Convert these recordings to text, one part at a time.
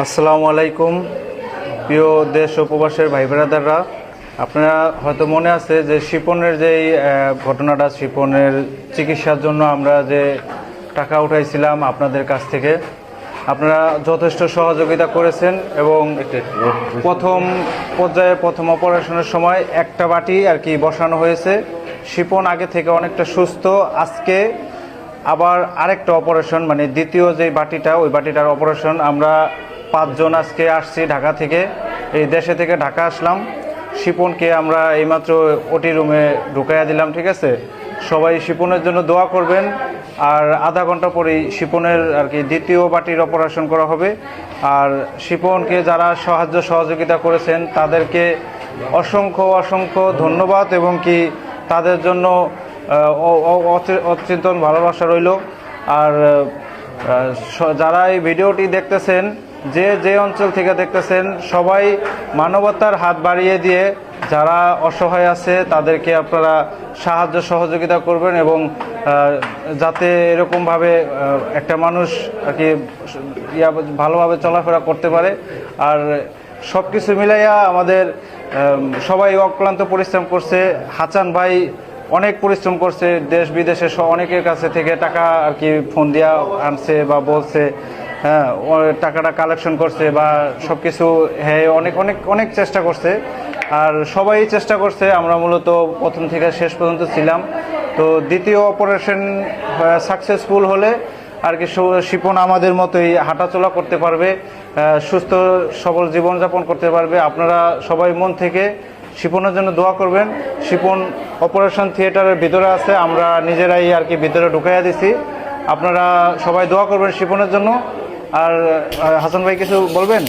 আসসালামু আলাইকুম প্রিয় দেশ ও প্রবাসের ভাই ব্রাদাররা, আপনারা হয়তো মনে আছে যে শিপনের যেই ঘটনাটা, শিপনের চিকিৎসার জন্য আমরা যে টাকা উঠাইছিলাম আপনাদের কাছ থেকে, আপনারা যথেষ্ট সহযোগিতা করেছেন এবং প্রথম পর্যায়ে প্রথম অপারেশনের সময় একটা বাটি আর কি বসানো হয়েছে। শিপন আগে থেকে অনেকটা সুস্থ। আজকে আবার আরেকটা অপারেশন, মানে দ্বিতীয় যে বাটিটা, ওই বাটিটার অপারেশন। আমরা 5 জন আজকে আসছি ঢাকা থেকে, এই দেশে থেকে ঢাকা আসলাম। শিপনকে আমরা এইমাত্র ওটি রুমে ঢুকাইয়া দিলাম, ঠিক আছে? সবাই শিপনের জন্য দোয়া করবেন। আর আধা ঘন্টা পরেই শিপনের আর কি দ্বিতীয় বাটির অপারেশন করা হবে। আর শিপনকে যারা সাহায্য সহযোগিতা করেছেন তাদেরকে অসংখ্য অসংখ্য ধন্যবাদ এবং কি তাদের জন্য অচিন্তন ভালোবাসা রইল। আর যারা এই ভিডিওটি দেখতেছেন, যে যে অঞ্চল থেকে দেখতেছেন, সবাই মানবতার হাত বাড়িয়ে দিয়ে যারা অসহায় আছে তাদেরকে আপনারা সাহায্য সহযোগিতা করবেন এবং যাতে এরকমভাবে একটা মানুষ আর কি ভালোভাবে চলাফেরা করতে পারে। আর সব কিছু মিলাইয়া আমাদের সবাই অক্লান্ত পরিশ্রম করছে। হাসান ভাই অনেক পরিশ্রম করছে, দেশ বিদেশে অনেকের কাছে থেকে টাকা আর কি ফোন দিয়া আনছে বা বলছে, হ্যাঁ, টাকাটা কালেকশন করছে বা সব কিছু, হ্যাঁ, অনেক অনেক অনেক চেষ্টা করছে। আর সবাই চেষ্টা করছে। আমরা মূলত প্রথম থেকে শেষ পর্যন্ত ছিলাম। তো দ্বিতীয় অপারেশন সাকসেসফুল হলে আর কি শিপন আমাদের মতোই হাঁটাচলা করতে পারবে, সুস্থ সবল জীবনযাপন করতে পারবে। আপনারা সবাই মন থেকে শিপনের জন্য দোয়া করবেন। শিপন অপারেশন থিয়েটারের ভিতরে আছে, আমরা নিজেরাই আর কি ভিতরে ঢুকাইয়া দিছি। আপনারা সবাই দোয়া করবেন শিপনের জন্য। আর হাসান ভাই কিছু বলবেন?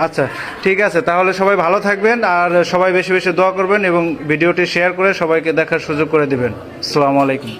আচ্ছা, ঠিক আছে, তাহলে সবাই ভালো থাকবেন আর সবাই বেশি বেশি দোয়া করবেন এবং ভিডিওটি শেয়ার করে সবাইকে দেখার সুযোগ করে দিবেন। আসসালামু আলাইকুম।